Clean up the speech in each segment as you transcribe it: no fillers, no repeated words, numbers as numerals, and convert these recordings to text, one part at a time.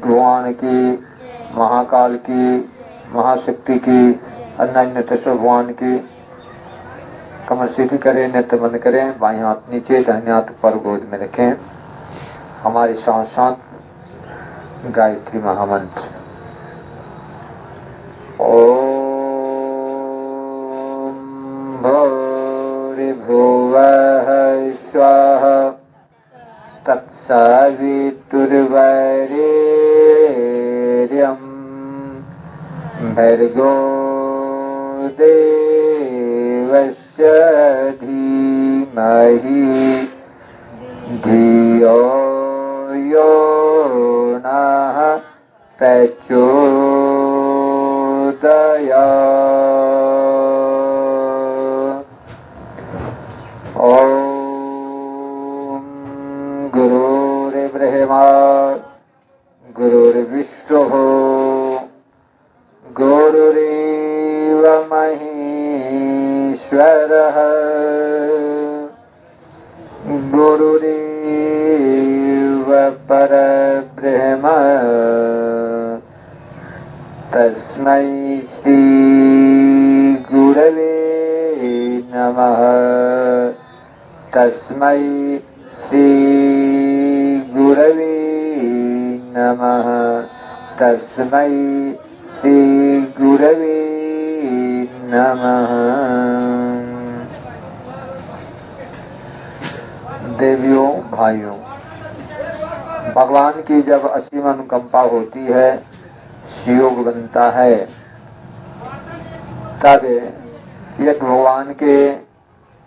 भगवान की, महाकाल की, महाशक्ति की, अन्नतेश्वर भगवान की। कमर सीधी करें, नेत्र बंद करें, बाएं हाथ नीचे, दाहिने हाथ ऊपर गोद में रखें। हमारे साथ साथ गायत्री महामंत्र। ओम भूर्भुवः स्वः तत्सवितुर्वरेण्यं भर्गो देवस्य धीमहि धियो यो नः प्रचोदयात्। ओम गुरुर्ब्रह्मा गुरुर्विष्णुः गुरुरेव महेश्वरः गुरुरेव परब्रह्म तस्मै श्री गुरवे नमः। तस्मै श्री गुरवे नमः। तस्मै श्री गुरवे नमः। देवियों भाइयों, भगवान की जब असीम अनुकंपा होती है, संयोग बनता है, तब एक भगवान के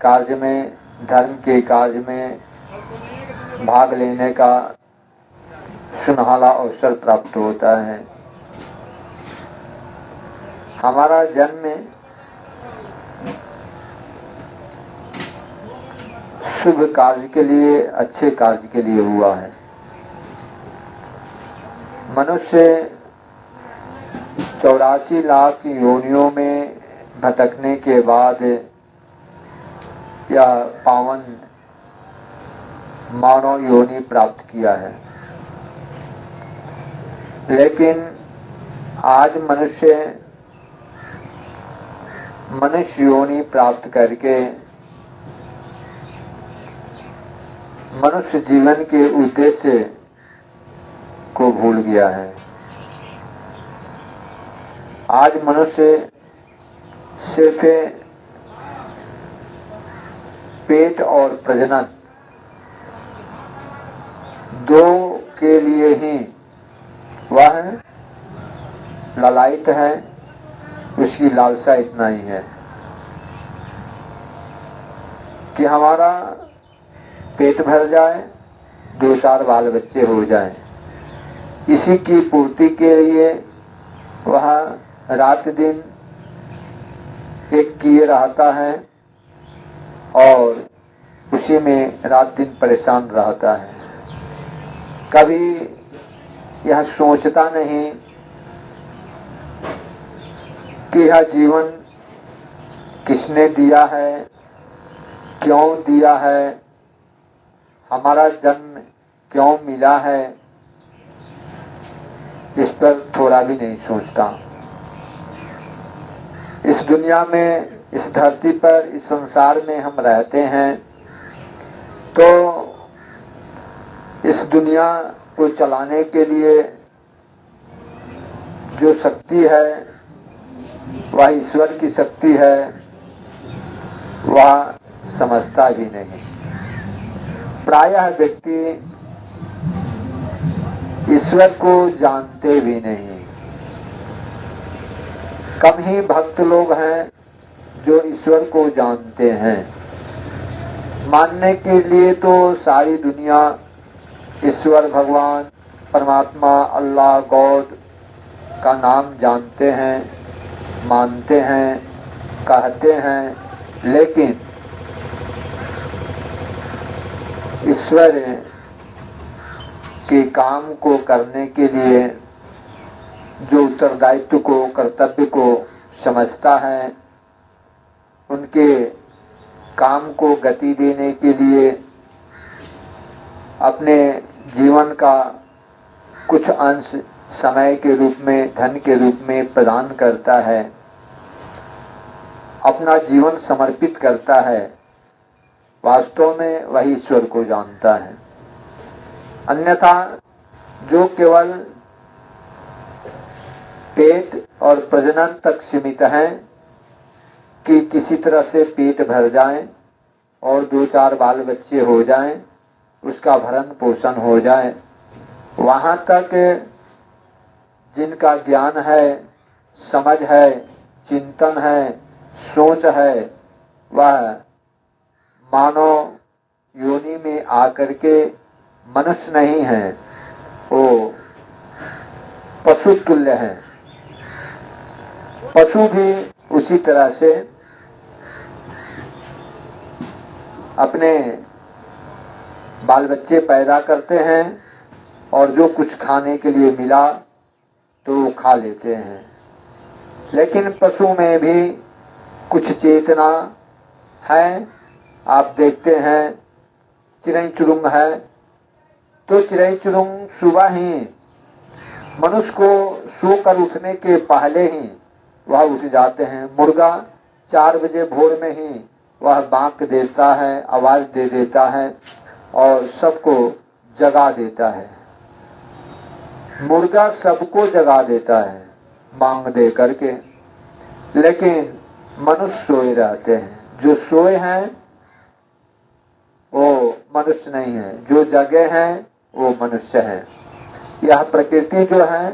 कार्य में, धर्म के कार्य में भाग लेने का सुनहला अवसर प्राप्त होता है। हमारा जन्म शुभ कार्य के लिए, अच्छे कार्य के लिए हुआ है। मनुष्य 84 लाख योनियों में भटकने के बाद यह पावन मानव योनि प्राप्त किया है। लेकिन आज मनुष्य योनि प्राप्त करके मनुष्य जीवन के उद्देश्य को भूल गया है। आज मनुष्य सिर्फ पेट और प्रजनन दो के लिए ही वह ललायित है। उसकी लालसा इतना ही है कि हमारा पेट भर जाए, 2-4 बाल बच्चे हो जाएं। इसी की पूर्ति के लिए वह रात दिन एक किए रहता है और उसी में रात दिन परेशान रहता है। कभी यह सोचता नहीं कि यह जीवन किसने दिया है, क्यों दिया है, हमारा जन्म क्यों मिला है, इस पर थोड़ा भी नहीं सोचता। इस दुनिया में, इस धरती पर, इस संसार में हम रहते हैं तो इस दुनिया को चलाने के लिए जो शक्ति है वह ईश्वर की शक्ति है, वह समझता भी नहीं। प्रायः व्यक्ति ईश्वर को जानते भी नहीं। कम ही भक्त लोग हैं जो ईश्वर को जानते हैं। मानने के लिए तो सारी दुनिया ईश्वर, भगवान, परमात्मा, अल्लाह, गॉड का नाम जानते हैं, मानते हैं, कहते हैं, लेकिन ईश्वर के काम को करने के लिए जो उत्तरदायित्व को, कर्तव्य को समझता है, उनके काम को गति देने के लिए अपने जीवन का कुछ अंश समय के रूप में, धन के रूप में प्रदान करता है, अपना जीवन समर्पित करता है, वास्तव में वही ईश्वर को जानता है। अन्यथा जो केवल पेट और प्रजनन तक सीमित है कि किसी तरह से पेट भर जाए और 2-4 बाल बच्चे हो जाएं, उसका भरण पोषण हो जाए, वहां तक जिनका ज्ञान है, समझ है, चिंतन है, सोच है, वह मानव योनि में आकर के मनुष्य नहीं है, वो पशु तुल्य है। पशु भी उसी तरह से अपने बाल बच्चे पैदा करते हैं और जो कुछ खाने के लिए मिला तो वो खा लेते हैं। लेकिन पशु में भी कुछ चेतना है। आप देखते हैं चिड़ै चुरुंग है तो चिड़ै चुरुंग सुबह ही मनुष्य को सोकर उठने के पहले ही वह उठ जाते हैं। मुर्गा 4 बजे भोर में ही वह बांक देता है, आवाज दे देता है और सबको जगा देता है। मुर्गा सबको जगा देता है मांग दे करके, लेकिन मनुष्य सोए रहते हैं। जो सोए हैं वो मनुष्य नहीं है, जो जगे हैं वो मनुष्य है। यह प्रकृति जो है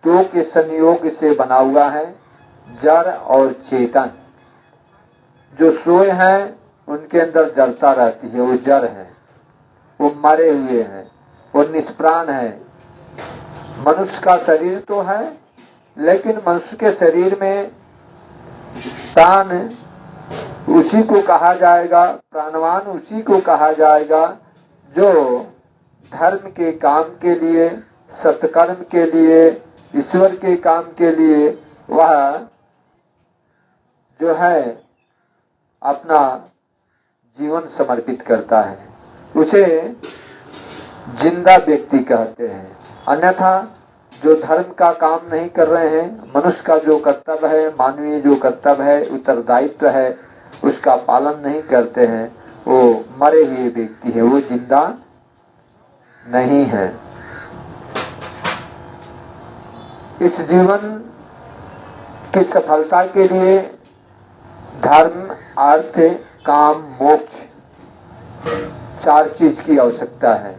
2 के संयोग से बना हुआ है, जड़ और चेतन। जो सोए हैं उनके अंदर जड़ता रहती है, वो जड़ है, वो मरे हुए हैं, वो निष्प्राण है। मनुष्य का शरीर तो है, लेकिन मनुष्य के शरीर में प्राण उसी को कहा जाएगा, प्राणवान उसी को कहा जाएगा जो धर्म के काम के लिए, सत्कर्म के लिए, ईश्वर के काम के लिए वह जो है अपना जीवन समर्पित करता है। उसे जिंदा व्यक्ति कहते हैं। अन्यथा जो धर्म का काम नहीं कर रहे हैं, मनुष्य का जो कर्तव्य है, मानवीय जो कर्तव्य है, उत्तरदायित्व है, उसका पालन नहीं करते हैं, वो मरे हुए व्यक्ति है, वो जिंदा नहीं है। इस जीवन की सफलता के लिए धर्म, अर्थ, काम, मोक्ष 4 चीज की आवश्यकता है।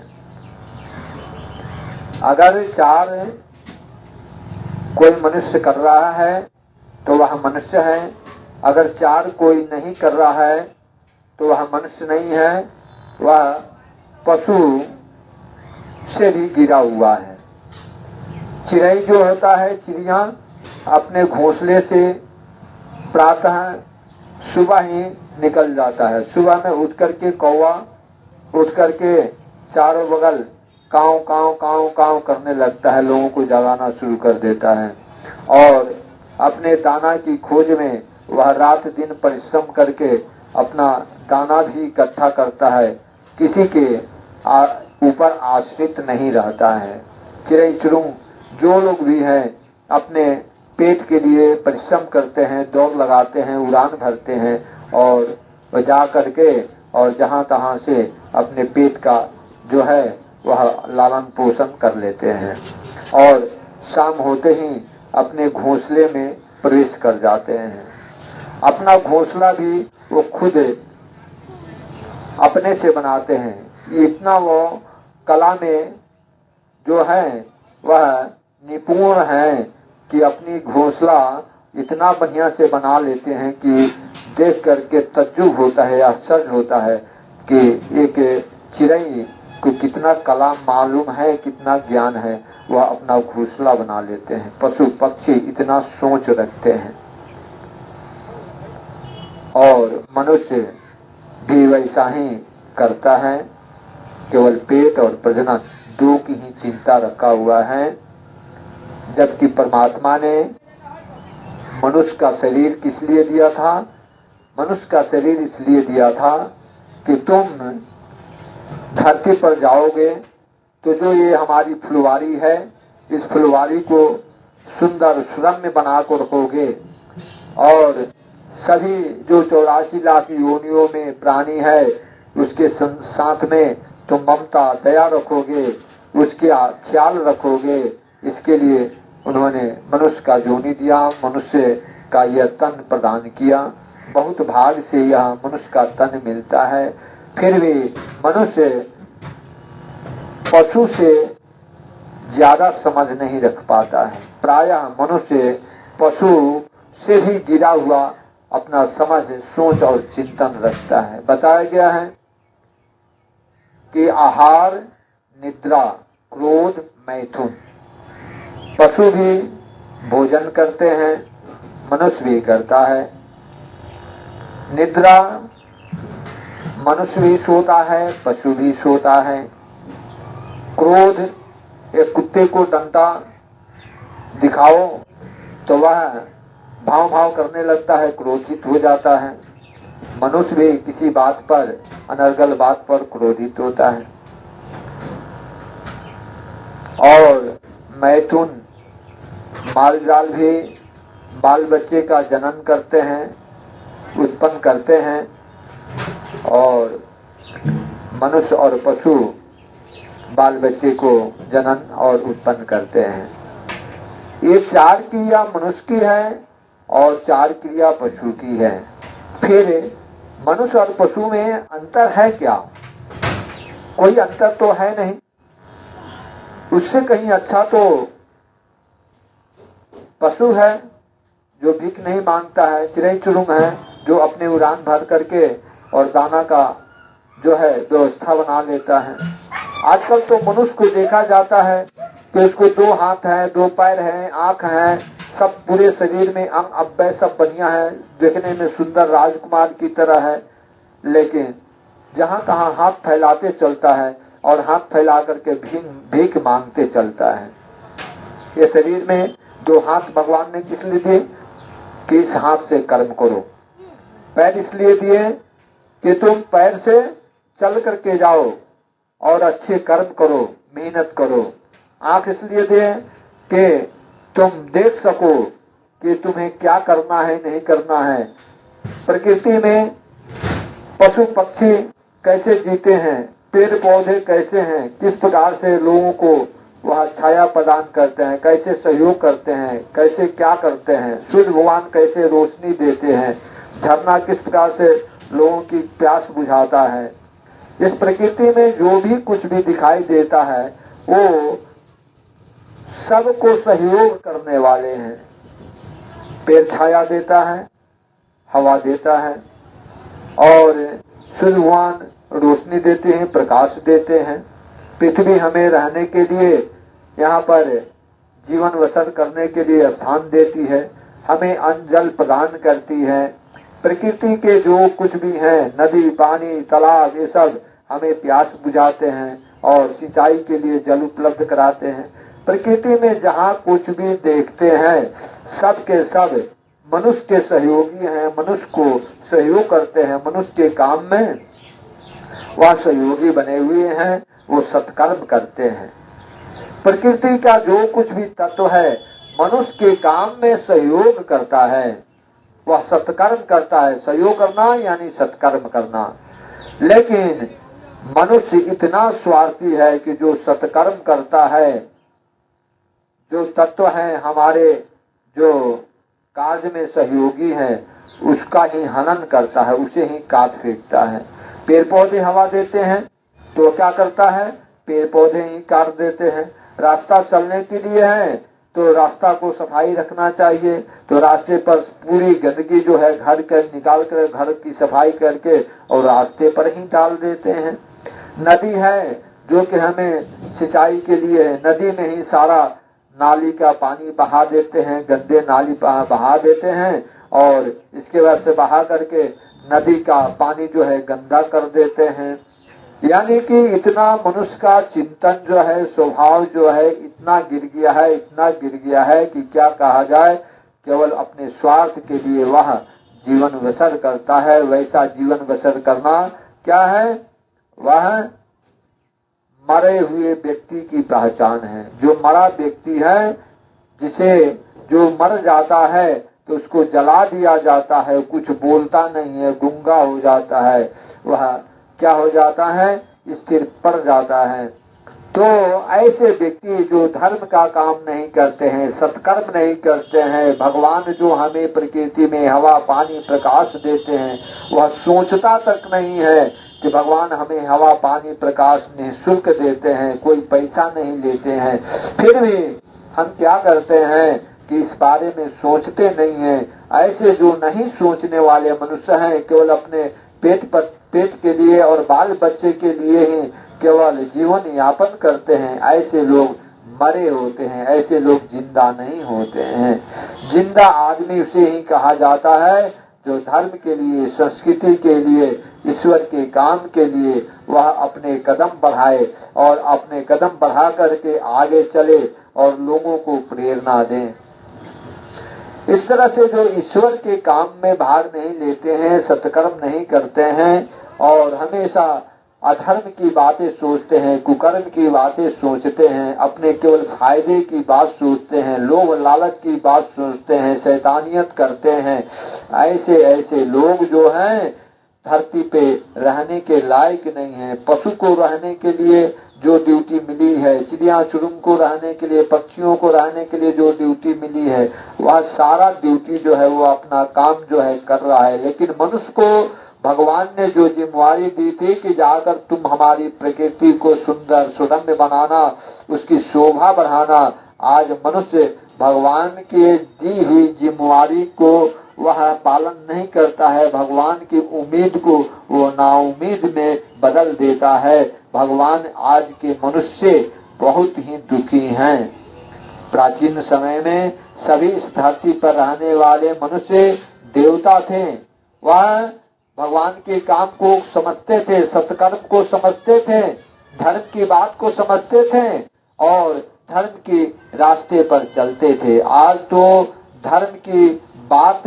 अगर 4 कोई मनुष्य कर रहा है तो वह मनुष्य है, अगर 4 कोई नहीं कर रहा है तो वह मनुष्य नहीं है, वह पशु से भी गिरा हुआ है। चिड़ै जो होता है, चिड़िया अपने घोंसले से प्रातः सुबह ही निकल जाता है। सुबह में उठ करके कौवा उठ करके चारों बगल काव काव काव काव करने लगता है, लोगों को जगाना शुरू कर देता है और अपने दाना की खोज में वह रात दिन परिश्रम करके अपना दाना भी इकट्ठा करता है, किसी के ऊपर आश्रित नहीं रहता है। चिड़ै चुरुंग जो लोग भी हैं अपने पेट के लिए परिश्रम करते हैं, दौड़ लगाते हैं, उड़ान भरते हैं और जा करके और जहां तहां से अपने पेट का जो है वह लालन पोषण कर लेते हैं और शाम होते ही अपने घोंसले में प्रवेश कर जाते हैं। अपना घोंसला भी वो खुद अपने से बनाते हैं। इतना वो कला में जो है वह निपुण है कि अपनी घोंसला इतना बढ़िया से बना लेते हैं कि देख करके तज्जुब होता है, आश्चर्य होता है कि एक चिड़ै को कितना कला मालूम है, कितना ज्ञान है, वह अपना घोंसला बना लेते हैं। पशु पक्षी इतना सोच रखते हैं और मनुष्य भी वैसा ही करता है, केवल पेट और प्रजनन 2 की ही चिंता रखा हुआ है। जबकि परमात्मा ने मनुष्य का शरीर किस लिए दिया था? मनुष्य का शरीर इसलिए दिया था कि तुम धरती पर जाओगे तो जो ये हमारी फुलवारी है, इस फुलवारी को सुंदर सुरम्य बना कर रखोगे और सभी जो 84 लाख योनियों में प्राणी है उसके साथ में तुम ममता दया रखोगे, उसके ख्याल रखोगे। इसके लिए उन्होंने मनुष्य का योनि दिया, मनुष्य का यह तन प्रदान किया। बहुत भाग से यह मनुष्य का तन मिलता है। फिर भी मनुष्य पशु से ज्यादा समझ नहीं रख पाता है। प्रायः मनुष्य पशु से भी गिरा हुआ अपना समझ, सोच और चिंतन रखता है। बताया गया है कि आहार, निद्रा, क्रोध, मैथुन, पशु भी भोजन करते हैं, मनुष्य भी करता है। निद्रा मनुष्य भी सोता है, पशु भी सोता है। क्रोध, एक कुत्ते को डंडा दिखाओ तो वह भाव भाव करने लगता है, क्रोधित हो जाता है। मनुष्य भी किसी बात पर, अनर्गल बात पर क्रोधित होता है। और मैथुन, माल जाल भी बाल बच्चे का जनन करते हैं, उत्पन्न करते हैं और मनुष्य और पशु बाल बच्चे को जनन और उत्पन्न करते हैं। ये 4 क्रिया मनुष्य की है और 4 क्रिया पशु की है। फिर मनुष्य और पशु में अंतर है क्या? कोई अंतर तो है नहीं। उससे कहीं अच्छा तो पशु है जो भीख नहीं मांगता है, चिड़ै चुरुंग है जो अपने उड़ान भर करके और दाना का जो है व्यवस्था बना लेता है। आजकल तो मनुष्य को देखा जाता है कि उसको 2 हाथ है, 2 पैर है, आंख है, सब पूरे शरीर में अंग अव्यय सब बढ़िया है, देखने में सुंदर राजकुमार की तरह है। लेकिन जहाँ तहाँ हाथ फैलाते चलता है और हाथ फैला करके भीख मांगते चलता है। ये शरीर में 2 हाथ भगवान ने किस लिए दिए? कि इस हाथ से कर्म करो। पैर इसलिए दिए कि तुम पैर से चल करके जाओ और अच्छे कर्म करो, मेहनत करो। आंख इसलिए दिए कि तुम देख सको कि तुम्हें क्या करना है, नहीं करना है। प्रकृति में पशु पक्षी कैसे जीते हैं, पेड़ पौधे कैसे हैं, किस प्रकार से लोगों को वह छाया प्रदान करते हैं, कैसे सहयोग करते हैं, कैसे क्या करते हैं, सूर्य भगवान कैसे रोशनी देते हैं, झरना किस प्रकार से लोगों की प्यास बुझाता है। इस प्रकृति में जो भी कुछ भी दिखाई देता है वो सबको सहयोग करने वाले हैं। पेड़ छाया देता है, हवा देता है और सूर्य भगवान रोशनी देते हैं, प्रकाश देते हैं। पृथ्वी हमें रहने के लिए, यहाँ पर जीवन बसर करने के लिए स्थान देती है, हमें अन्न जल प्रदान करती है। प्रकृति के जो कुछ भी है, नदी, पानी, तालाब, ये सब हमें प्यास बुझाते हैं और सिंचाई के लिए जल उपलब्ध कराते हैं। प्रकृति में जहाँ कुछ भी देखते हैं सब के सब मनुष्य के सहयोगी हैं, मनुष्य को सहयोग करते हैं। मनुष्य के काम में वह सहयोगी बने हुए हैं, वो सत्कर्म करते हैं। प्रकृति का जो कुछ भी तत्व है मनुष्य के काम में सहयोग करता है, वह सत्कर्म करता है। सहयोग करना यानी सत्कर्म करना। लेकिन मनुष्य इतना स्वार्थी है कि जो सत्कर्म करता है, जो तत्व है हमारे जो कार्य में सहयोगी है, उसका ही हनन करता है, उसे ही काट फेंकता है। पेड़ पौधे हवा देते हैं तो क्या करता है? पेड़ पौधे ही काट देते हैं। रास्ता चलने के लिए है तो रास्ता को सफाई रखना चाहिए, तो रास्ते पर पूरी गंदगी जो है घर के निकाल कर घर की सफाई करके और रास्ते पर ही डाल देते हैं। नदी है जो कि हमें सिंचाई के लिए है, नदी में ही सारा नाली का पानी बहा देते हैं, गंदे नाली बहा देते हैं और इसके बाद से बहा करके नदी का पानी जो है गंदा कर देते हैं। यानी कि इतना मनुष्य का चिंतन जो है, स्वभाव जो है इतना गिर गया है, इतना गिर गया है कि क्या कहा जाए। केवल अपने स्वार्थ के लिए वह जीवन बसर करता है। वैसा जीवन बसर करना क्या है? वह मरे हुए व्यक्ति की पहचान है। जो मरा व्यक्ति है, जिसे जो मर जाता है तो उसको जला दिया जाता है, कुछ बोलता नहीं है, गूंगा हो जाता है, वह क्या हो जाता है, स्थिर पड़ जाता है। तो ऐसे व्यक्ति जो धर्म का काम नहीं करते हैं, सत्कर्म नहीं करते हैं, भगवान जो हमें प्रकृति में हवा पानी प्रकाश देते हैं, वह सोचता तक नहीं है कि भगवान हमें हवा पानी प्रकाश निःशुल्क देते हैं, कोई पैसा नहीं लेते हैं, फिर भी हम क्या करते हैं कि इस बारे में सोचते नहीं हैं। ऐसे जो नहीं सोचने वाले मनुष्य हैं, केवल अपने पेट के लिए और बाल बच्चे के लिए ही केवल जीवन यापन करते हैं, ऐसे लोग मरे होते हैं, ऐसे लोग जिंदा नहीं होते हैं। जिंदा आदमी उसे ही कहा जाता है जो धर्म के लिए, संस्कृति के लिए, ईश्वर के काम के लिए वह अपने कदम बढ़ाए और अपने कदम बढ़ा करके आगे चले और लोगों को प्रेरणा दें। इस तरह से जो ईश्वर के काम में भाग नहीं लेते हैं, सत्कर्म नहीं करते हैं और हमेशा अधर्म की बातें सोचते हैं, कुकर्म की बातें सोचते हैं, अपने केवल फायदे की बात सोचते हैं, लोभ लालच की बात सोचते हैं, शैतानियत करते हैं, ऐसे लोग जो हैं धरती पे रहने के लायक नहीं है। पशु को रहने के लिए जो ड्यूटी मिली है, चिड़िया चुरुंग को रहने के लिए, पक्षियों को रहने के लिए जो ड्यूटी मिली है, वह सारा ड्यूटी जो है वो अपना काम जो है कर रहा है। लेकिन मनुष्य को भगवान ने जो जिम्मेवारी दी थी कि जाकर तुम हमारी प्रकृति को सुंदर सुरम्य बनाना, उसकी शोभा बढ़ाना, आज मनुष्य भगवान की दी हुई जिम्मेवारी को वह पालन नहीं करता है, भगवान की उम्मीद को वो नाउम्मीद में बदल देता है। भगवान आज के मनुष्य बहुत ही दुखी हैं। प्राचीन समय में सभी इस धरती पर रहने वाले मनुष्य देवता थे, वह भगवान के काम को समझते थे, सत्कर्म को समझते थे, धर्म की बात को समझते थे और धर्म के रास्ते पर चलते थे। आज तो धर्म की बात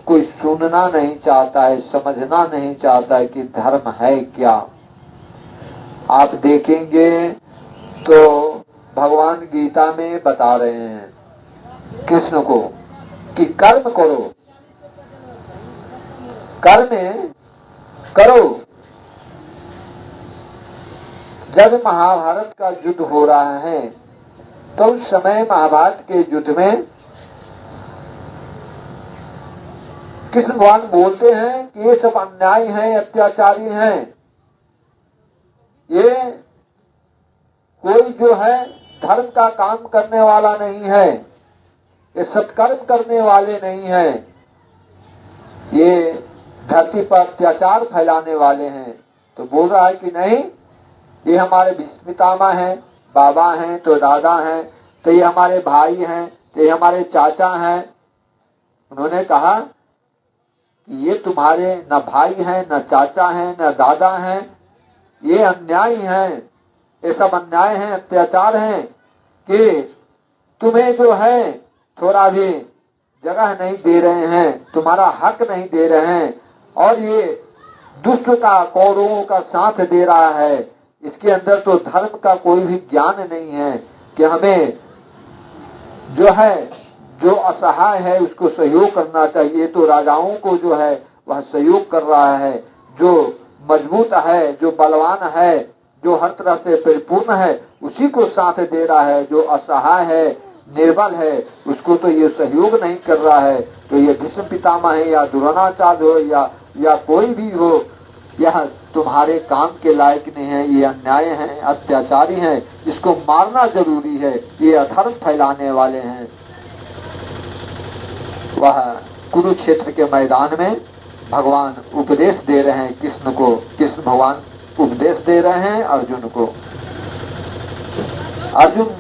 कोई सुनना नहीं चाहता है, समझना नहीं चाहता है कि धर्म है क्या। आप देखेंगे तो भगवान गीता में बता रहे हैं कृष्ण को कि कर्म करो, कर्म करो। जब महाभारत का युद्ध हो रहा है तो उस समय महाभारत के युद्ध में कृष्ण भगवान बोलते हैं कि ये सब अन्यायी हैं, अत्याचारी हैं, ये कोई जो है धर्म का काम करने वाला नहीं है, ये सत्कर्म करने वाले नहीं हैं, ये धरती पर अत्याचार फैलाने वाले हैं। तो बोल रहा है कि नहीं, ये हमारे भीष्म पितामह हैं, बाबा हैं तो दादा हैं, तो ये हमारे भाई हैं, तो ये हमारे चाचा हैं। उन्होंने कहा कि ये तुम्हारे न भाई हैं, न चाचा हैं, न दादा हैं, ये अन्याय हैं, ये सब अन्याय हैं, अत्याचार हैं कि तुम्हें जो है थोड़ा भी जगह नहीं दे रहे हैं, तुम्हारा हक नहीं दे रहे हैं और ये दुष्ट का, कौरवों का साथ दे रहा है। इसके अंदर तो धर्म का कोई भी ज्ञान नहीं है कि हमें जो है, जो असहाय है उसको सहयोग करना चाहिए। तो राजाओं को जो है वह सहयोग कर रहा है, जो मजबूत है, जो बलवान है, जो हर तरह से परिपूर्ण है, उसी को साथ दे रहा है। जो असहाय है, निर्बल है, उसको तो ये सहयोग नहीं कर रहा है। तो ये भीष्म पितामह है या द्रोणाचार्य हो या कोई भी हो, यह तुम्हारे काम के लायक नहीं है, ये अन्याय है, अत्याचारी हैं, इसको मारना जरूरी है, ये अधर्म फैलाने वाले हैं। वह कुरुक्षेत्र के मैदान में भगवान उपदेश दे रहे हैं कृष्ण को, कृष्ण भगवान उपदेश दे रहे हैं अर्जुन को। अर्जुन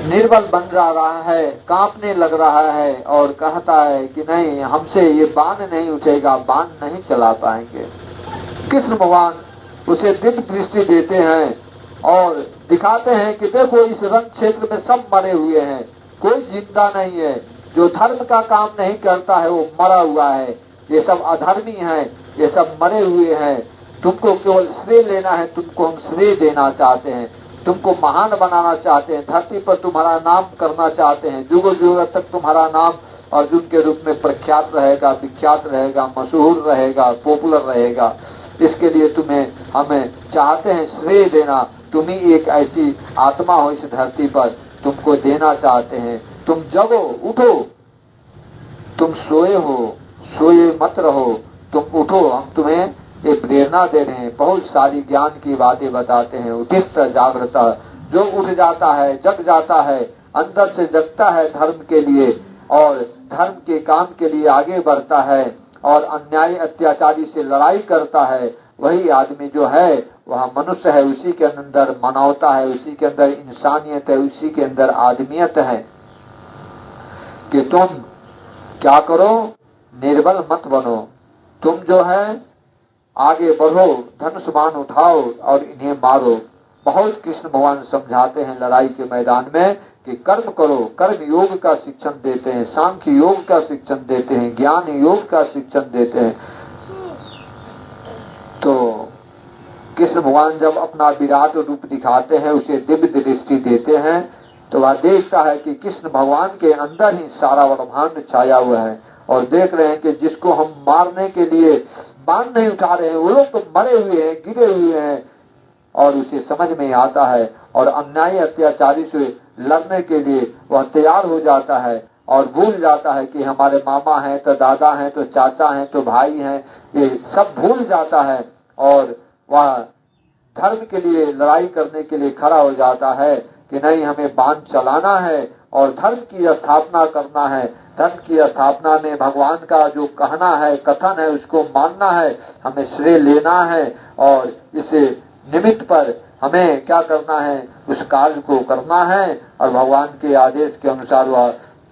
निर्बल बन रहा है, कांपने लग रहा है और कहता है कि नहीं, हमसे ये बाण नहीं उठेगा, बाण नहीं चला पाएंगे। कृष्ण भगवान उसे दिव्य दृष्टि देते हैं और दिखाते हैं कि देखो इस रण क्षेत्र में सब मरे हुए हैं, कोई जिंदा नहीं है। जो धर्म का काम नहीं करता है वो मरा हुआ है, ये सब अधर्मी हैं, ये सब मरे हुए हैं। तुमको केवल श्रेय लेना है, तुमको हम श्रेय देना चाहते हैं, तुमको महान बनाना चाहते हैं, धरती पर तुम्हारा नाम करना चाहते हैं, जुगों जुगों तक तुम्हारा नाम अर्जुन के रूप में प्रख्यात रहेगा, विख्यात रहेगा, मशहूर रहेगा, पॉपुलर रहेगा। इसके लिए तुम्हें हमें चाहते हैं श्रेय देना। तुम ही एक ऐसी आत्मा हो इस धरती पर, तुमको देना चाहते हैं। तुम जगो, उठो, तुम सोए हो, सोए मत रहो, तुम उठो, हम तुम्हें ये प्रेरणा दे रहे हैं। बहुत सारी ज्ञान की बातें बताते हैं। उठित जागृता, जो उठ जाता है, जग जाता है, अंदर से जगता है धर्म के लिए और धर्म के काम के लिए आगे बढ़ता है और अन्याय अत्याचारी से लड़ाई करता है, वही आदमी जो है वह मनुष्य है। उसी के अंदर मानवता है, उसी के अंदर इंसानियत है, उसी के अंदर आदमियत है। कि तुम क्या करो, निर्बल मत बनो, तुम जो है आगे बढ़ो, धनुष बाण उठाओ और इन्हें मारो। बहुत कृष्ण भगवान समझाते हैं लड़ाई के मैदान में कि कर्म करो, कर्म योग का शिक्षण देते हैं, सांख्य योग का शिक्षण देते हैं, ज्ञान योग का शिक्षण देते हैं। तो कृष्ण भगवान जब अपना विराट रूप दिखाते हैं, उसे दिव्य दृष्टि देते हैं, तो वह देखता है कि कृष्ण भगवान के अंदर ही सारा ब्रह्मांड छाया हुआ है। और देख रहे हैं कि जिसको हम मारने के लिए बाण नहीं उठा रहे हैं, वो लोग तो मरे हुए हैं, गिरे हुए हैं। और उसे समझ में आता है और अन्याय अत्याचारी से लड़ने के लिए वह तैयार हो जाता है और भूल जाता है कि हमारे मामा हैं तो दादा हैं तो चाचा हैं तो भाई हैं, ये सब भूल जाता है और वह धर्म के लिए लड़ाई करने के लिए खड़ा हो जाता है कि नहीं, हमें बाण चलाना है और धर्म की स्थापना करना है। धर्म की स्थापना में भगवान का जो कहना है, कथन है, उसको मानना है, हमें श्रेय लेना है और इसे निमित्त पर हमें क्या करना है, उस कार्य को करना है। और भगवान के आदेश के अनुसार वह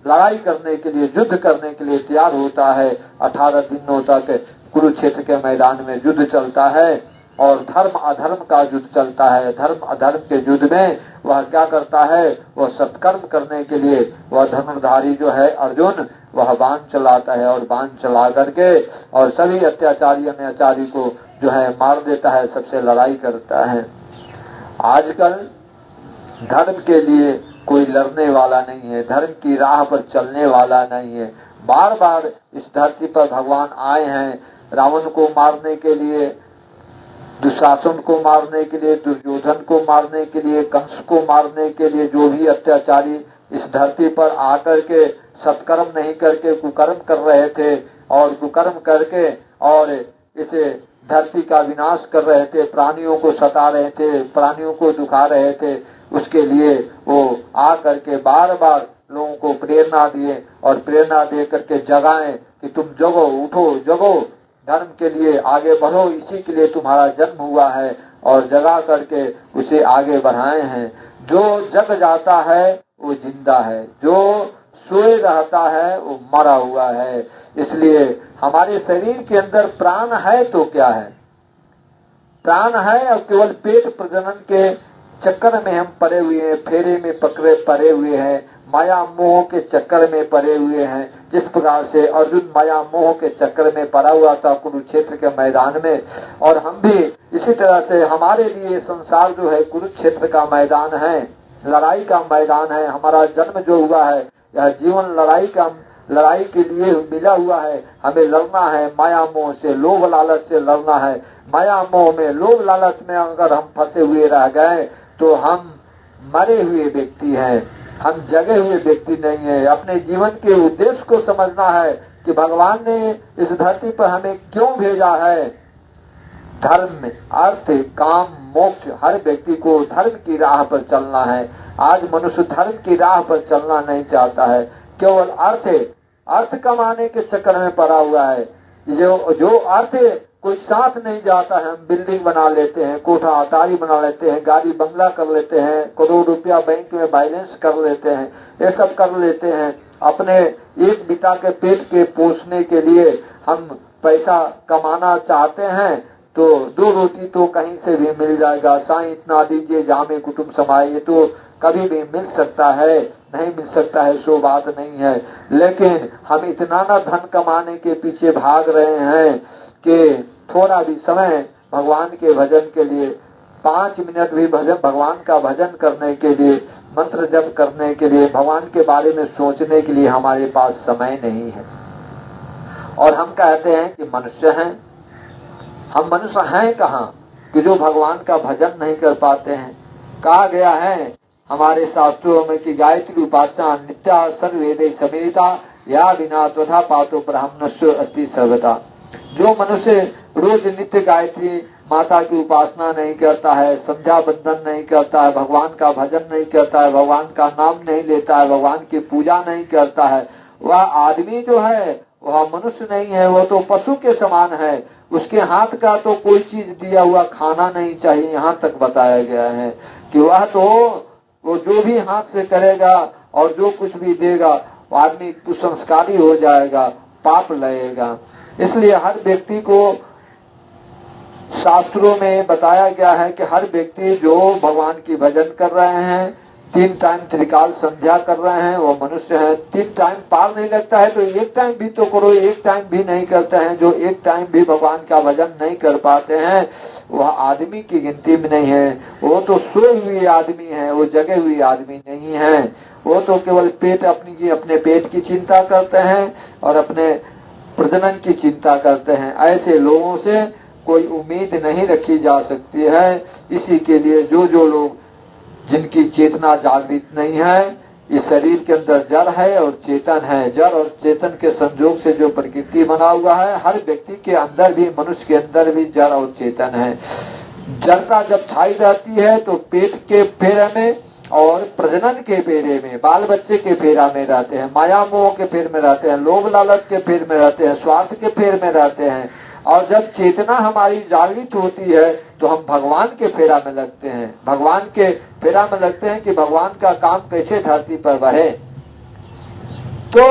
लड़ाई करने के लिए, युद्ध करने के लिए तैयार होता है। 18 दिनों तक कुरुक्षेत्र के मैदान में युद्ध चलता है और धर्म अधर्म का युद्ध चलता है। धर्म अधर्म के युद्ध में वह क्या करता है, वह सत्कर्म करने के लिए वह धनुर्धारी जो है अर्जुन, वह बाण चलाता है और बाण चला करके और सभी अत्याचारी अन्याचारी को जो है मार देता है, सबसे लड़ाई करता है। आजकल धर्म के लिए कोई लड़ने वाला नहीं है, धर्म की राह पर चलने वाला नहीं है। बार बार इस धरती पर भगवान आए हैं रावण को मारने के लिए, दुशासन को मारने के लिए, दुर्योधन को मारने के लिए, कंस को मारने के लिए। जो भी अत्याचारी इस धरती पर आकर के सत्कर्म नहीं करके कुकर्म कर रहे थे और कुकर्म करके और इसे धरती का विनाश कर रहे थे, प्राणियों को सता रहे थे, प्राणियों को दुखा रहे थे, उसके लिए वो आ करके बार बार लोगों को प्रेरणा दिए और प्रेरणा दे करके जगाएं कि तुम जगो, उठो, जगो, धर्म के लिए आगे बढ़ो, इसी के लिए तुम्हारा जन्म हुआ है और जगा करके उसे आगे बढ़ाए हैं। जो जग जाता है वो जिंदा है, जो सोए रहता है वो मरा हुआ है। इसलिए हमारे शरीर के अंदर प्राण है तो क्या है, प्राण है और केवल पेट प्रजनन के चक्कर में हम पड़े हुए हैं, फेरे में पड़े हुए हैं, माया मोह के चक्कर में पड़े हुए हैं। जिस प्रकार से अर्जुन माया मोह के चक्कर में पड़ा हुआ था कुरुक्षेत्र के मैदान में, और हम भी इसी तरह से हमारे लिए संसार जो है कुरुक्षेत्र का मैदान है, लड़ाई का मैदान है। हमारा जन्म जो हुआ है यह जीवन लड़ाई के लिए मिला हुआ है। हमें लड़ना है माया मोह से, लोभ लालच से लड़ना है। माया मोह में, लोभ लालच में अगर हम फंसे हुए रह गए तो हम मरे हुए व्यक्ति हैं, हम जगे हुए व्यक्ति नहीं है। अपने जीवन के उद्देश्य को समझना है कि भगवान ने इस धरती पर हमें क्यों भेजा है। धर्म, अर्थ, काम, मोक्ष, हर व्यक्ति को धर्म की राह पर चलना है। आज मनुष्य धर्म की राह पर चलना नहीं चाहता है, केवल अर्थ कमाने के चक्कर में पड़ा हुआ है। जो अर्थ कोई साथ नहीं जाता है। हम बिल्डिंग बना लेते हैं, कोठा अटारी बना लेते हैं, गाड़ी बंगला कर लेते हैं, करोड़ रुपया बैंक में बैलेंस कर लेते हैं, ये सब कर लेते हैं। अपने एक बिता के पेट के पोषने के लिए हम पैसा कमाना चाहते हैं तो 2 रोटी तो कहीं से भी मिल जाएगा। साईं इतना दीजिए जामे कुटुंब समाए, ये तो कभी भी मिल सकता है, नहीं मिल सकता है सो बात नहीं है। लेकिन हम इतना ना धन कमाने के पीछे भाग रहे हैं कि थोड़ा भी समय भगवान के भजन के लिए 5 मिनट भी भगवान का भजन करने के लिए, मंत्र जप करने के लिए, भगवान के बारे में सोचने के लिए हमारे पास समय नहीं है। और हम कहते हैं कि मनुष्य हैं। हम मनुष्य हैं कहाँ कि जो भगवान का भजन नहीं कर पाते हैं। कहा गया है हमारे शास्त्रों में कि गायत्री उपासना नित्या सर्ववेदे समेता या बिना त्वथा पातो ब्राह्मणस्व अस्ति सर्वदा। जो मनुष्य रोज नित्य गायत्री माता की उपासना नहीं करता है, संध्या बंदन नहीं करता है, भगवान का भजन नहीं करता है, भगवान का नाम नहीं लेता है, भगवान की पूजा नहीं करता है, वह आदमी जो है वह मनुष्य नहीं है, वो तो पशु के समान है। उसके हाथ का तो कोई चीज दिया हुआ खाना नहीं चाहिए। यहाँ तक बताया गया है कि वह तो वो जो भी हाथ से करेगा और जो कुछ भी देगा वो आदमी कुसंस्कारी हो जाएगा, पाप लगेगा। इसलिए हर व्यक्ति को शास्त्रों में बताया गया है कि हर व्यक्ति जो भगवान की भजन कर रहे हैं, 3 टाइम त्रिकाल संध्या कर रहे हैं, वो मनुष्य है। 3 टाइम पार नहीं लगता है तो 1 टाइम भी तो करो। 1 टाइम भी नहीं करते हैं, जो 1 टाइम भी भगवान का भजन नहीं कर पाते हैं, वह आदमी की गिनती में नहीं है। वो तो सोए हुए आदमी है, वो जगे हुए आदमी नहीं है। वो तो केवल अपने पेट की चिंता करते हैं और अपने प्रजनन की चिंता करते हैं। ऐसे लोगों से कोई उम्मीद नहीं रखी जा सकती है। इसी के लिए जो लोग जिनकी चेतना जागृत नहीं है, इस शरीर के अंदर जड़ है और चेतन है। जड़ और चेतन के संयोग से जो प्रकृति बना हुआ है, हर व्यक्ति के अंदर भी, मनुष्य के अंदर भी जड़ और चेतन है। जड़ता जब छाई रहती है तो पेट के फेरे में और प्रजनन के फेरे में, बाल बच्चे के फेरा में रहते हैं, माया मोह के फेर में रहते हैं, लोभ लालच के फेर में रहते हैं, स्वार्थ के फेर में रहते हैं। और जब चेतना हमारी जागृत होती है तो हम भगवान के फेरा में लगते हैं। भगवान के फेरा में लगते हैं कि भगवान का काम कैसे धरती पर बढ़े। तो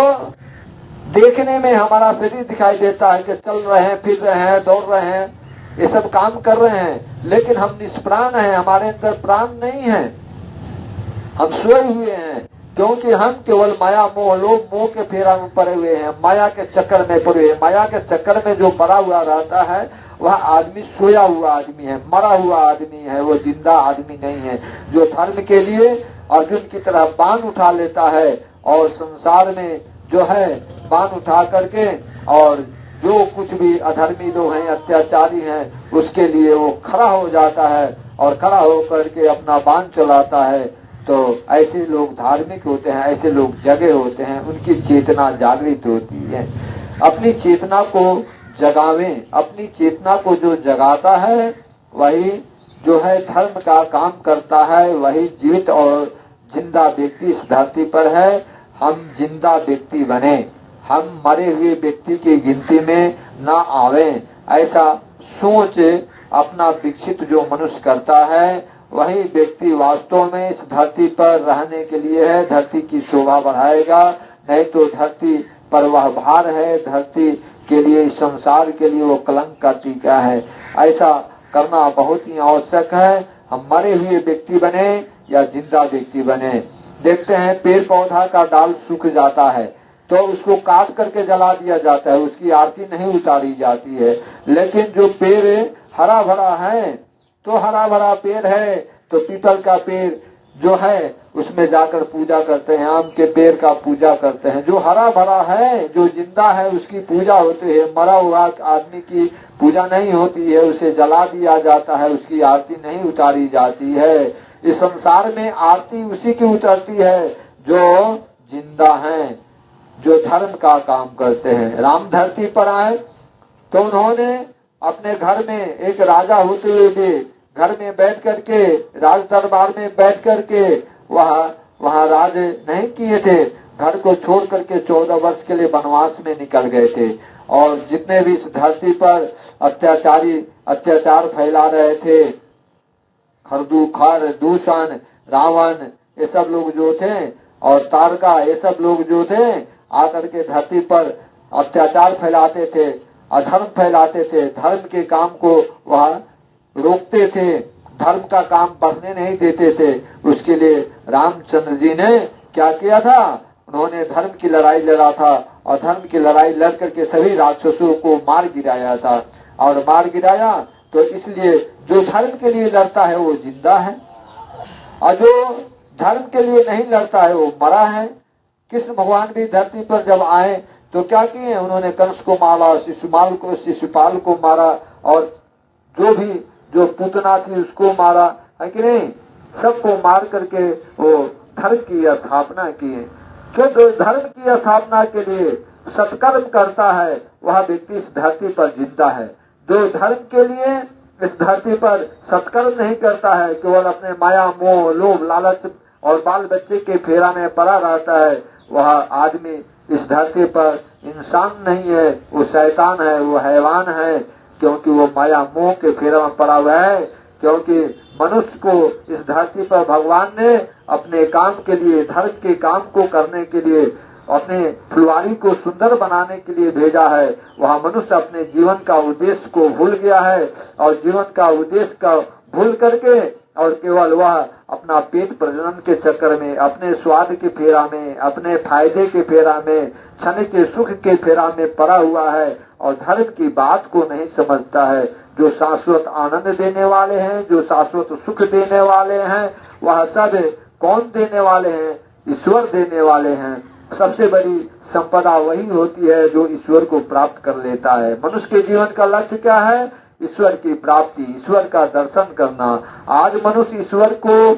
देखने में हमारा शरीर दिखाई देता है कि चल रहे हैं, फिर रहे हैं, दौड़ रहे हैं, ये सब काम कर रहे हैं, लेकिन हम निष्प्राण हैं, हमारे अंदर प्राण नहीं है। हम सोए हुए हैं क्योंकि हम केवल माया मोह लोभ मोह के फेरा में पड़े हुए हैं, माया के चक्कर में पड़े हुए। माया के चक्कर में जो पड़ा हुआ रहता है वह आदमी सोया हुआ आदमी है, मरा हुआ आदमी है, वो जिंदा आदमी नहीं है। जो धर्म के लिए अर्जुन की तरह बाण उठा लेता है और संसार में जो है बाण उठा करके, और जो कुछ भी अधर्मी लोग हैं, अत्याचारी हैं, उसके लिए वो खड़ा हो जाता है और खड़ा होकर के अपना बाण चलाता है। तो ऐसे लोग धार्मिक होते हैं, ऐसे लोग जगे होते हैं, उनकी चेतना जागृत होती है। अपनी चेतना को जगावें। अपनी चेतना को जो जगाता है वही जो है धर्म का काम करता है, वही जीवित और जिंदा व्यक्ति इस धरती पर है। हम जिंदा व्यक्ति बने, हम मरे हुए व्यक्ति की गिनती में ना आवे। ऐसा सोच अपना विकसित जो मनुष्य करता है वही व्यक्ति वास्तव में इस धरती पर रहने के लिए है, धरती की शोभा बढ़ाएगा। नहीं तो धरती पर वह भार है, धरती के लिए, इस संसार के लिए वो कलंक का टीका है। ऐसा करना बहुत ही आवश्यक है। हम मरे हुए व्यक्ति बने या जिंदा व्यक्ति बने। देखते हैं पेड़ पौधा का डाल सूख जाता है तो उसको काट करके जला दिया जाता है, उसकी आरती नहीं उतारी जाती है। लेकिन जो पेड़ हरा भरा है, तो हरा भरा पेड़ है तो पीपल का पेड़ जो है उसमें जाकर पूजा करते हैं, आम के पेड़ का पूजा करते हैं। जो हरा भरा है, जो जिंदा है, उसकी पूजा होती है। मरा हुआ आदमी की पूजा नहीं होती है, उसे जला दिया जाता है, उसकी आरती नहीं उतारी जाती है। इस संसार में आरती उसी की उतरती है जो जिंदा हैं, जो धर्म का काम करते हैं। राम धरती पर आए तो उन्होंने अपने घर में एक राजा होते हुए भी घर में बैठ करके, राज दरबार में बैठ करके वहाँ राज नहीं किए थे। घर को छोड़ करके 14 वर्ष के लिए वनवास में निकल गए थे। और जितने भी इस धरती पर अत्याचार फैला रहे थे, खर दूषण रावण ये सब लोग जो थे, और तारका ये सब लोग जो थे, आकर के धरती पर अत्याचार फैलाते थे, अधर्म फैलाते थे, धर्म के काम को वह रोकते थे, धर्म का काम बढ़ने नहीं देते थे। उसके लिए रामचंद्र जी ने क्या किया था? उन्होंने धर्म की लड़ाई लड़ा था और धर्म की लड़ाई लड़ करके सभी राक्षसों को मार गिराया था। और मार गिराया तो इसलिए जो धर्म के लिए लड़ता है वो जिंदा है, और जो धर्म के लिए नहीं लड़ता है वो मरा है। कृष्ण भगवान भी धरती पर जब आए तो क्या किए, उन्होंने कंस को मारा, शिशुपाल को मारा, और जो पूतना थी उसको मारा, है कि नहीं, सबको मार करके वो धर्म की स्थापना किए। जो धर्म की स्थापना के लिए सत्कर्म करता है वह व्यक्ति इस धरती पर जिंदा है। जो धर्म के लिए इस धरती पर सत्कर्म नहीं करता है, केवल अपने माया मोह लोभ लालच और बाल बच्चे के फेरा में पड़ा रहता है, वह आदमी इस धरती पर इंसान नहीं है, वो शैतान है, वो हैवान है, क्योंकि वो माया मोह के फेरा में पड़ा हुआ है। क्योंकि मनुष्य को इस धरती पर भगवान ने अपने काम के लिए, धर्म के काम को करने के लिए, अपने फुलवारी को सुंदर बनाने के लिए भेजा है। वह मनुष्य अपने जीवन का उद्देश्य को भूल गया है, और जीवन का उद्देश्य का भूल करके और केवल वह अपना पेट प्रजनन के चक्कर में, अपने स्वाद के फेरा में, अपने फायदे के फेरा में, क्षण के सुख के फेरा में पड़ा हुआ है, और धर्म की बात को नहीं समझता है। जो शाश्वत आनंद देने वाले हैं, जो शाश्वत सुख देने वाले हैं, वह सब कौन देने वाले हैं? ईश्वर देने वाले हैं। सबसे बड़ी संपदा वही होती है जो ईश्वर को प्राप्त कर लेता है। मनुष्य के जीवन का लक्ष्य क्या है? ईश्वर की प्राप्ति, ईश्वर का दर्शन करना। आज मनुष्य ईश्वर को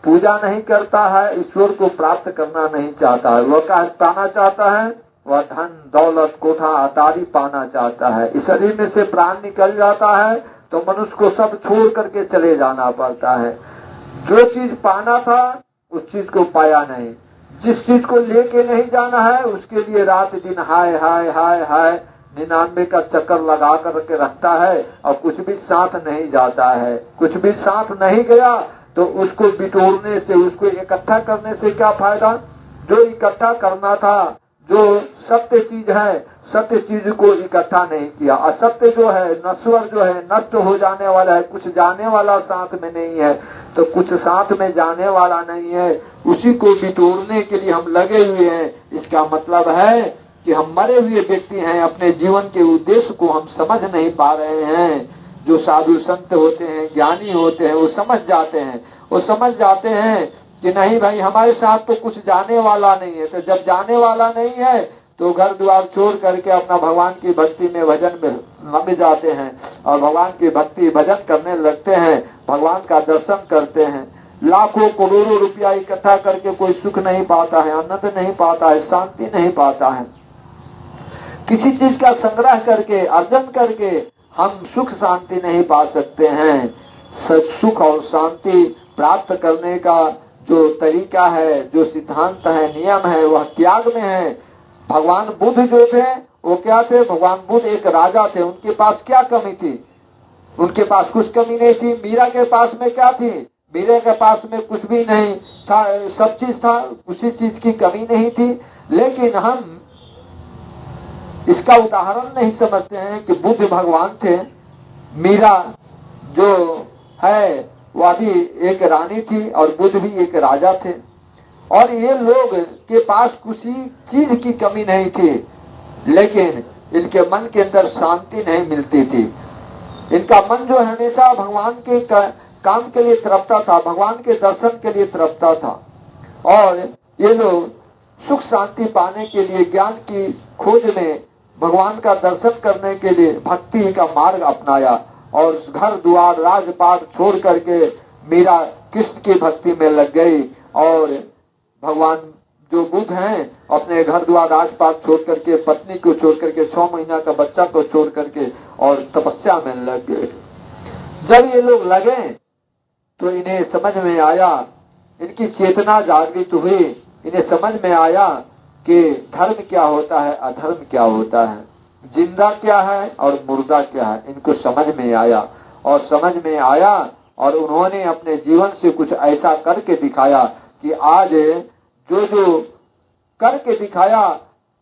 पूजा नहीं करता है, ईश्वर को प्राप्त करना नहीं चाहता है। वह क्या पाना चाहता है? वह धन दौलत कोठा अटारी पाना चाहता है। इस शरीर में से प्राण निकल जाता है तो मनुष्य को सब छोड़ करके चले जाना पड़ता है। जो चीज पाना था उस चीज को पाया नहीं, जिस चीज को लेके नहीं जाना है उसके लिए रात दिन हाय हाय हाय हाय 99 का चक्कर लगा करके रखता है, और कुछ भी साथ नहीं जाता है। कुछ भी साथ नहीं गया तो उसको बिटोरने से, उसको इकट्ठा करने से क्या फायदा? जो इकट्ठा करना था, जो सत्य चीज है, सत्य चीज को इकट्ठा नहीं किया। असत्य जो है, नश्वर जो है, नष्ट हो जाने वाला है, कुछ जाने वाला साथ में नहीं है, तो कुछ साथ में जाने वाला नहीं है, उसी को बिटोरने के लिए हम लगे हुए हैं। इसका मतलब है कि हम मरे हुए व्यक्ति हैं, अपने जीवन के उद्देश्य को हम समझ नहीं पा रहे हैं। जो साधु संत होते हैं, ज्ञानी होते हैं, वो समझ जाते हैं। वो समझ जाते हैं कि नहीं भाई, हमारे साथ तो कुछ जाने वाला नहीं है। तो जब जाने वाला नहीं है तो घर द्वार छोड़ करके अपना भगवान की भक्ति में, भजन में लग जाते हैं, और भगवान की भक्ति भजन करने लगते हैं, भगवान का दर्शन करते हैं। लाखों करोड़ों रुपया इकट्ठा करके कोई सुख नहीं पाता है, आनंद नहीं पाता है, शांति नहीं पाता है। किसी चीज का संग्रह करके, अर्जन करके हम सुख शांति नहीं पा सकते हैं। सुख और शांति प्राप्त करने का जो तरीका है, जो सिद्धांत है, नियम है, वह त्याग में है। भगवान बुद्ध जो थे वो क्या थे? भगवान बुद्ध एक राजा थे। उनके पास क्या कमी थी? उनके पास कुछ कमी नहीं थी। मीरा के पास में क्या थी? मीरा के पास में कुछ भी नहीं था, सब चीज था, उसी चीज की कमी नहीं थी। लेकिन हम इसका उदाहरण नहीं समझते हैं कि बुद्ध भगवान थे, मीरा जो है वह भी एक रानी थी, और बुद्ध भी एक राजा थे, और ये लोग के पास किसी चीज की कमी नहीं थी, लेकिन इनके मन के अंदर शांति नहीं मिलती थी। इनका मन जो हमेशा भगवान के काम के लिए तड़पता था, भगवान के दर्शन के लिए तड़पता था, और ये लोग सुख शांति पाने के लिए, ज्ञान की खोज में, भगवान का दर्शन करने के लिए भक्ति का मार्ग अपनाया, और घर द्वार राजपाट छोड़ करके मीरा कृष्ण की भक्ति में लग गई। और भगवान जो बुद्ध हैं अपने घर द्वार राजपाट छोड़ करके, पत्नी को छोड़ करके, 6 महीना का बच्चा को छोड़ करके और तपस्या में लग गए। जब ये लोग लगे तो इन्हें समझ में आया, इनकी चेतना जागृत हुई, इन्हें समझ में आया कि धर्म क्या होता है, अधर्म क्या होता है, जिंदा क्या है और मुर्दा क्या है। इनको समझ में आया, और समझ में आया और उन्होंने अपने जीवन से कुछ ऐसा करके दिखाया कि आज जो करके दिखाया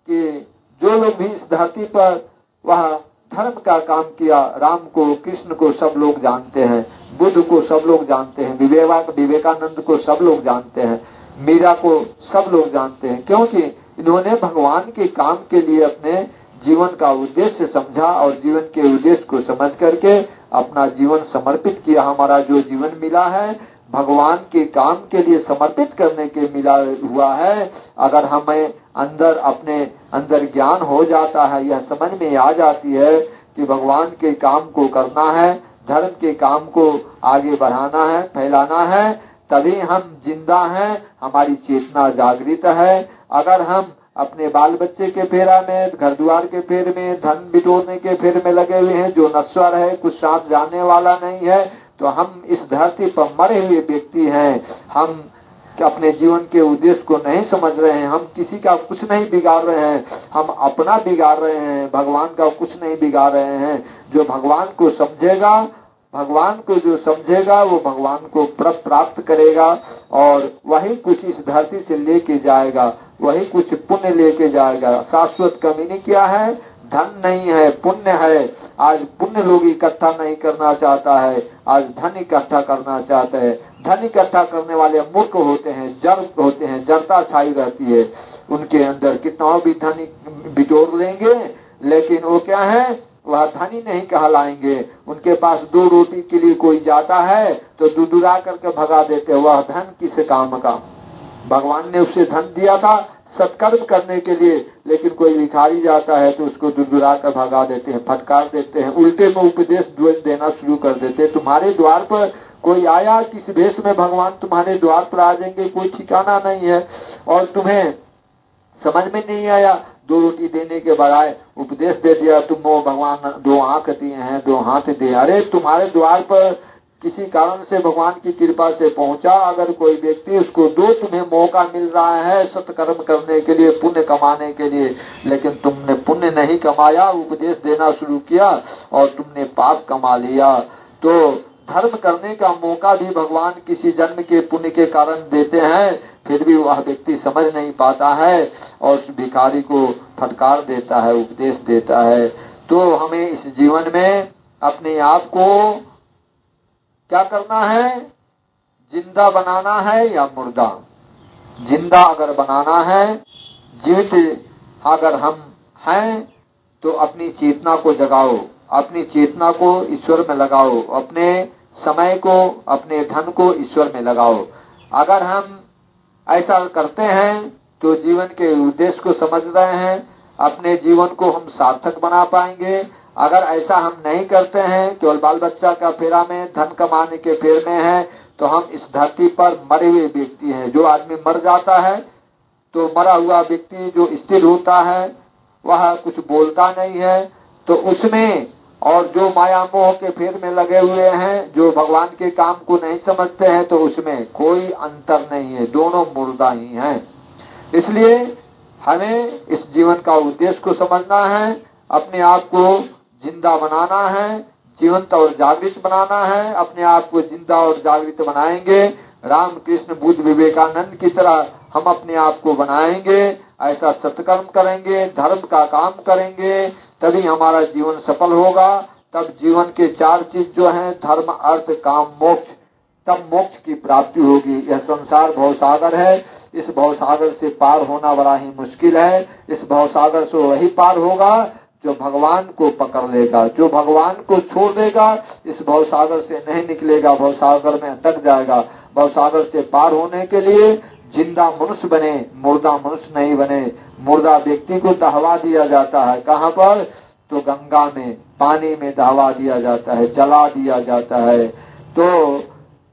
कि जो लोग भी इस धरती पर वह धर्म का काम किया, राम को, कृष्ण को सब लोग जानते हैं, बुद्ध को सब लोग जानते हैं, विवेकानंद को सब लोग जानते हैं, मीरा को सब लोग जानते हैं, क्योंकि इन्होंने भगवान के काम के लिए अपने जीवन का उद्देश्य समझा, और जीवन के उद्देश्य को समझ करके अपना जीवन समर्पित किया। हमारा जो जीवन मिला है भगवान के काम के लिए समर्पित करने के मिला हुआ है। अगर हमें अंदर अपने अंदर ज्ञान हो जाता है, यह समझ में आ जाती है कि भगवान के काम को करना है, धर्म के काम को आगे बढ़ाना है, फैलाना है, तभी हम जिंदा हैं, हमारी चेतना जागृत है। अगर हम अपने बाल बच्चे के फेरा में, घर द्वार के फेर में, धन बिटोरने के फेर में लगे हुए हैं जो नश्वर है, कुछ साथ जाने वाला नहीं है, तो हम इस धरती पर मरे हुए व्यक्ति हैं। हम अपने जीवन के उद्देश्य को नहीं समझ रहे हैं, हम किसी का कुछ नहीं बिगाड़ रहे हैं, हम अपना बिगाड़ रहे हैं, भगवान का कुछ नहीं बिगाड़ रहे हैं। जो भगवान को समझेगा, भगवान को जो समझेगा वो भगवान को प्राप्त करेगा और वही कुछ इस धरती से लेके जाएगा, वही कुछ पुण्य लेके जाएगा। शाश्वत कमी क्या है? धन नहीं है, पुण्य है। आज पुण्य लोग इकट्ठा नहीं करना चाहता है, आज धन इकट्ठा करना चाहते हैं। धन इकट्ठा करने वाले मूर्ख होते हैं, जड़ होते हैं, जड़ता छाई रहती है उनके अंदर। कितना भी धन बिटोर लेंगे लेकिन वो क्या है, वह धनी नहीं कहलाएंगे। उनके पास 2 रोटी के लिए कोई जाता है तो दुदुरा करके भगा देते, वह धन किस काम का। भगवान ने उसे धन दिया था सत्कर्म करने के लिए, लेकिन कोई भिखारी जाता है तो उसको दुदुरा कर भगा देते हैं, फटकार देते हैं, उल्टे में उपदेश देना शुरू कर देते हैं। तुम्हारे द्वार पर कोई आया, किस भेष में भगवान तुम्हारे द्वार पर आ जाएंगे, कोई ठिकाना नहीं है। और तुम्हें समझ में नहीं आया, 2 रोटी देने के बजाय उपदेश दे दिया, तुम वो भगवान 2 आंख दिए हैं, 2 हाथ दिए। अरे तुम्हारे द्वार पर किसी कारण से भगवान की कृपा से पहुंचा अगर कोई व्यक्ति, उसको 2 तुम्हें मौका मिल रहा है सत्कर्म करने के लिए, पुण्य कमाने के लिए, लेकिन तुमने पुण्य नहीं कमाया, उपदेश देना शुरू किया और तुमने पाप कमा लिया। तो धर्म करने का मौका भी भगवान किसी जन्म के पुण्य के कारण देते हैं, फिर भी वह व्यक्ति समझ नहीं पाता है और उस भिखारी को फटकार देता है, उपदेश देता है। तो हमें इस जीवन में अपने आप को क्या करना है? जिंदा बनाना है या मुर्दा? जिंदा अगर बनाना है, जीवित अगर हम हैं तो अपनी चेतना को जगाओ, अपनी चेतना को ईश्वर में लगाओ, अपने समय को, अपने धन को ईश्वर में लगाओ। अगर हम ऐसा करते हैं तो जीवन के उद्देश्य को समझ रहे हैं, अपने जीवन को हम सार्थक बना पाएंगे। अगर ऐसा हम नहीं करते हैं, केवल बाल बच्चा का फेरा में, धन कमाने के फेर में है, तो हम इस धरती पर मरे हुए व्यक्ति हैं। जो आदमी मर जाता है तो मरा हुआ व्यक्ति जो स्थिर होता है वह कुछ बोलता नहीं है, तो उसमें और जो माया मोह के फेर में लगे हुए हैं, जो भगवान के काम को नहीं समझते हैं, तो उसमें कोई अंतर नहीं है, दोनों मुर्दा ही हैं। इसलिए हमें इस जीवन का उद्देश्य को समझना है, अपने आप को जिंदा बनाना है, जीवंत और जागृत बनाना है। अपने आप को जिंदा और जागृत बनाएंगे, राम कृष्ण बुद्ध विवेकानंद की तरह हम अपने आप को बनाएंगे, ऐसा सत्कर्म करेंगे, धर्म का काम करेंगे, तभी हमारा जीवन सफल होगा। तब जीवन के 4 चीज जो हैं, धर्म अर्थ काम मोक्ष, तब मोक्ष की प्राप्ति होगी। यह संसार भवसागर है, इस भवसागर से पार होना बड़ा ही मुश्किल है। इस भवसागर से वही पार होगा जो भगवान को पकड़ लेगा। जो भगवान को छोड़ देगा इस भवसागर से नहीं निकलेगा, भवसागर में अटक जाएगा। भवसागर से पार होने के लिए जिंदा मनुष्य बने, मुर्दा मनुष्य नहीं बने। मुर्दा व्यक्ति को दहवा दिया जाता है, कहाँ पर? तो गंगा में, पानी में दहवा दिया जाता है, जला दिया जाता है। तो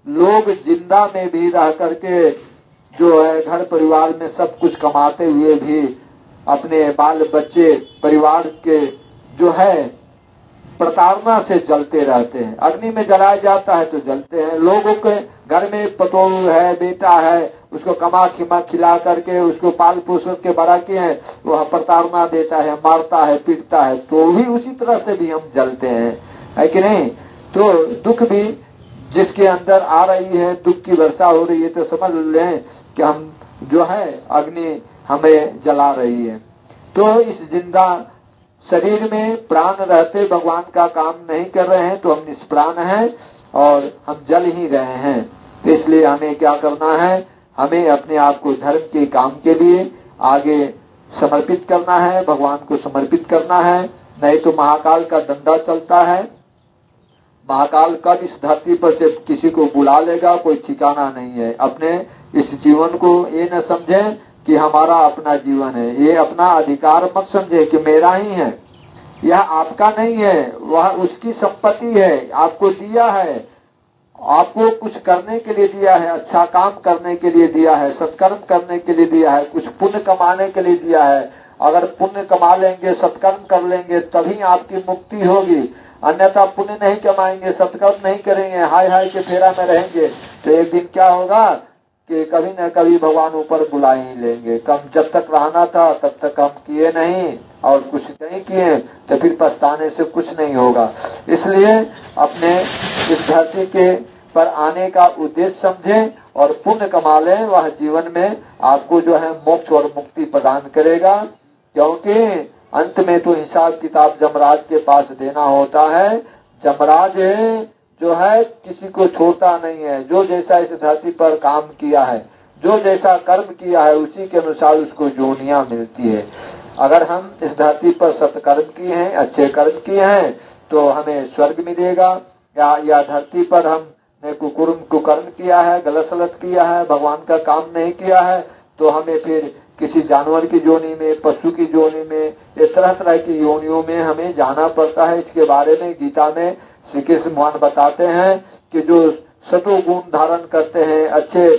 लोग जिंदा में भी रह करके जो है घर परिवार में सब कुछ कमाते हुए भी अपने बाल बच्चे परिवार के जो है प्रताड़ना से जलते रहते हैं। अग्नि में जलाया जाता है तो जलते हैं। लोगों के घर में पतोह है, बेटा है, उसको कमा खिमा खिला करके उसको पाल पोष के बड़ा किए हैं, वह प्रताड़ना देता है, मारता है, पीटता है, तो भी उसी तरह से भी हम जलते हैं, है कि नहीं? तो दुख भी जिसके अंदर आ रही है, दुख की वर्षा हो रही है, तो समझ लें कि हम जो है अग्नि हमें जला रही है। तो इस जिंदा शरीर में प्राण रहते भगवान का काम नहीं कर रहे हैं तो हम निष्प्राण हैं और हम जल ही रहे हैं। तो इसलिए हमें क्या करना है? हमें अपने आप को धर्म के काम के लिए आगे समर्पित करना है, भगवान को समर्पित करना है। नहीं तो महाकाल का डंडा चलता है, महाकाल कब इस धरती पर से किसी को बुला लेगा कोई ठिकाना नहीं है। अपने इस जीवन को ये न समझे कि हमारा अपना जीवन है, ये अपना अधिकार मत समझे कि मेरा ही है। यह आपका नहीं है, वह उसकी संपत्ति है, आपको दिया है, आपको कुछ करने के लिए दिया है, अच्छा काम करने के लिए दिया है, सत्कर्म करने के लिए दिया है, कुछ पुण्य कमाने के लिए दिया है। अगर पुण्य कमा लेंगे, सत्कर्म कर लेंगे तभी आपकी मुक्ति होगी, अन्यथा पुण्य नहीं कमाएंगे, सत्कर्म नहीं करेंगे, हाय हाय के फेरा में रहेंगे तो एक दिन क्या होगा कि कभी न कभी भगवान ऊपर बुला ही लेंगे। कम जब तक रहना था तब तक हम किए नहीं और कुछ नहीं किए तो फिर पछताने से कुछ नहीं होगा। इसलिए अपने इस धरती के पर आने का उद्देश्य समझें और पुण्य कमा लें, वह जीवन में आपको जो है मोक्ष और मुक्ति प्रदान करेगा। क्योंकि अंत में तो हिसाब किताब जमराज के पास देना होता है। जमराज जो है किसी को छोड़ता नहीं है, जो जैसा इस धरती पर काम किया है, जो जैसा कर्म किया है उसी के अनुसार उसको जोनियां मिलती है। अगर हम इस धरती पर सत्कर्म किए हैं, अच्छे कर्म किए हैं तो हमें स्वर्ग मिलेगा, या धरती पर हमने कुकर्म किया है, गलत सलत किया है, भगवान का काम नहीं किया है तो हमें फिर किसी जानवर की योनि में, पशु की योनि में, इस तरह तरह की योनियों में हमें जाना पड़ता है। इसके बारे में गीता में श्री कृष्ण भगवान बताते हैं कि जो सतो गुण धारण करते हैं, अच्छे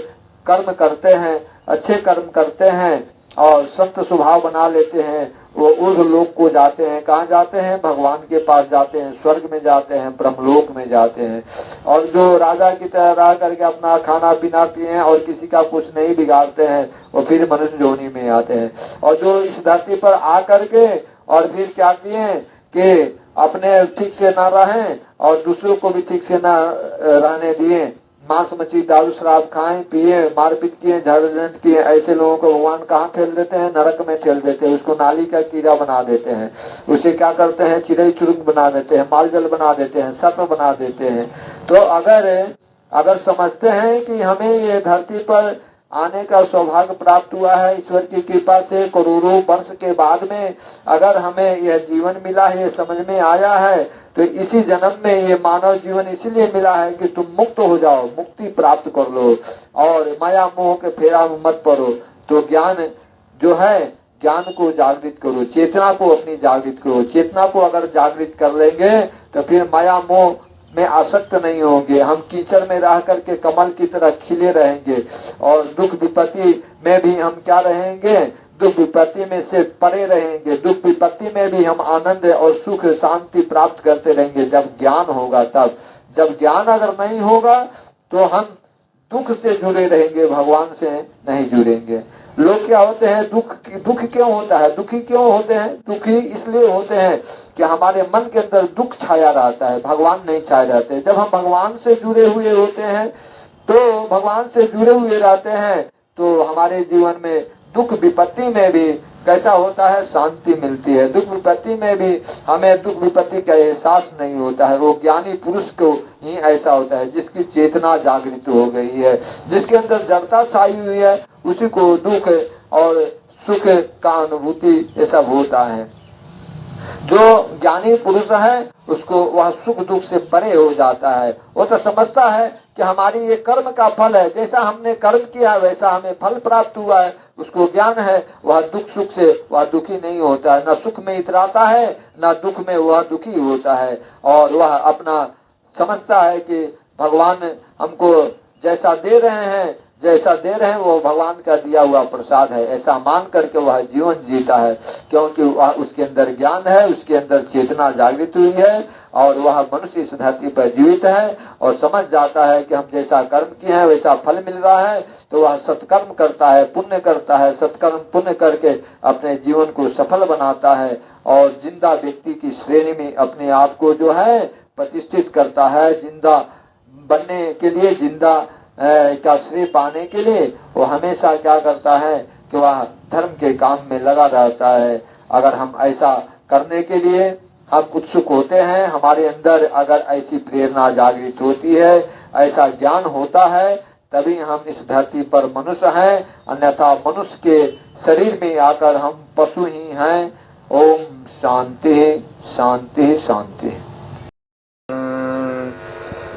कर्म करते हैं, अच्छे कर्म करते हैं और संत स्वभाव बना लेते हैं, वो उस लोक को जाते हैं। कहाँ जाते हैं? भगवान के पास जाते हैं, स्वर्ग में जाते हैं, ब्रह्मलोक में जाते हैं। और जो राजा की तरह रह करके अपना खाना पीना पिए और किसी का कुछ नहीं बिगाड़ते हैं, वो फिर मनुष्य योनि में आते हैं। और जो इस धरती पर आ करके और फिर क्या किए कि अपने ठीक से ना रहें और दूसरों को भी ठीक से ना रहने दिए, मांस मछली दारू शराब खाएं पिए, मारपीट किए, झगड़झंझट किए, ऐसे लोगों को भगवान कहाँ ठेल देते हैं? नरक में ठेल देते हैं। उसको नाली का कीड़ा बना देते हैं, उसे क्या करते हैं? चिड़ई चुरुंग बना देते हैं, मालजल बना देते हैं, सर्प बना देते हैं। तो अगर समझते हैं कि हमें ये धरती पर आने का सौभाग्य प्राप्त हुआ है ईश्वर की कृपा से, करोड़ों वर्ष के बाद में अगर हमें यह जीवन मिला है, ये समझ में आया है, तो इसी जन्म में ये मानव जीवन इसीलिए मिला है कि तुम मुक्त हो जाओ, मुक्ति प्राप्त कर लो और माया मोह के फेरा में मत पड़ो। तो ज्ञान जो है, ज्ञान को जागृत करो, चेतना को अपनी जागृत करो। चेतना को अगर जागृत कर लेंगे तो फिर माया मोह में आसक्त नहीं होंगे। हम कीचड़ में रह करके कमल की तरह खिले रहेंगे और दुख विपत्ति में भी हम क्या रहेंगे? दुख विपत्ति में से परे रहेंगे। दुख विपत्ति में भी हम आनंद और सुख शांति प्राप्त करते रहेंगे जब ज्ञान होगा। तब जब ज्ञान अगर नहीं होगा तो हम दुख से जुड़े रहेंगे, भगवान से नहीं जुड़ेंगे। लोग क्या होते हैं? दुख क्यों होता है? दुखी क्यों होते हैं? दुखी इसलिए होते हैं कि हमारे मन के अंदर दुख छाया रहता है, भगवान नहीं छाए रहते। जब हम भगवान से जुड़े हुए होते हैं तो भगवान से जुड़े हुए रहते हैं तो हमारे जीवन में दुख विपत्ति में भी कैसा होता है? शांति मिलती है। दुख विपत्ति में भी हमें दुख विपत्ति का एहसास नहीं होता है। वो ज्ञानी पुरुष को ही ऐसा होता है जिसकी चेतना जागृत हो गई है, जिसके अंदर जड़ता छाई हुई है, उसी को दुख और सुख का अनुभूति ये सब होता है। जो ज्ञानी पुरुष है उसको वह सुख दुख से परे हो जाता है। वो तो समझता है कि हमारी ये कर्म का फल है, जैसा हमने कर्म किया वैसा हमें फल प्राप्त हुआ है। उसको ज्ञान है, वह दुख सुख से वह दुखी नहीं होता है, न सुख में इतराता है न दुख में वह दुखी होता है। और वह अपना समझता है कि भगवान हमको जैसा दे रहे हैं वो भगवान का दिया हुआ प्रसाद है, ऐसा मान करके वह जीवन जीता है। क्योंकि वह उसके अंदर ज्ञान है, उसके अंदर चेतना जागृत हुई है और वह मनुष्य इस धरती पर जीवित है और समझ जाता है कि हम जैसा कर्म किए हैं वैसा फल मिल रहा है। तो वह सत्कर्म करता है, पुण्य करता है, सत्कर्म पुण्य करके अपने जीवन को सफल बनाता है और जिंदा व्यक्ति की श्रेणी में अपने आप को जो है प्रतिष्ठित करता है। जिंदा बनने के लिए, जिंदा का श्रेय पाने के लिए वो हमेशा क्या करता है कि वह धर्म के काम में लगा रहता है। अगर हम ऐसा करने के लिए हम उत्सुक होते हैं, हमारे अंदर अगर ऐसी प्रेरणा जागृत होती है, ऐसा ज्ञान होता है, तभी हम इस धरती पर मनुष्य हैं। अन्यथा मनुष्य के शरीर में आकर हम पशु ही हैं। ओम शांति शांति शांति।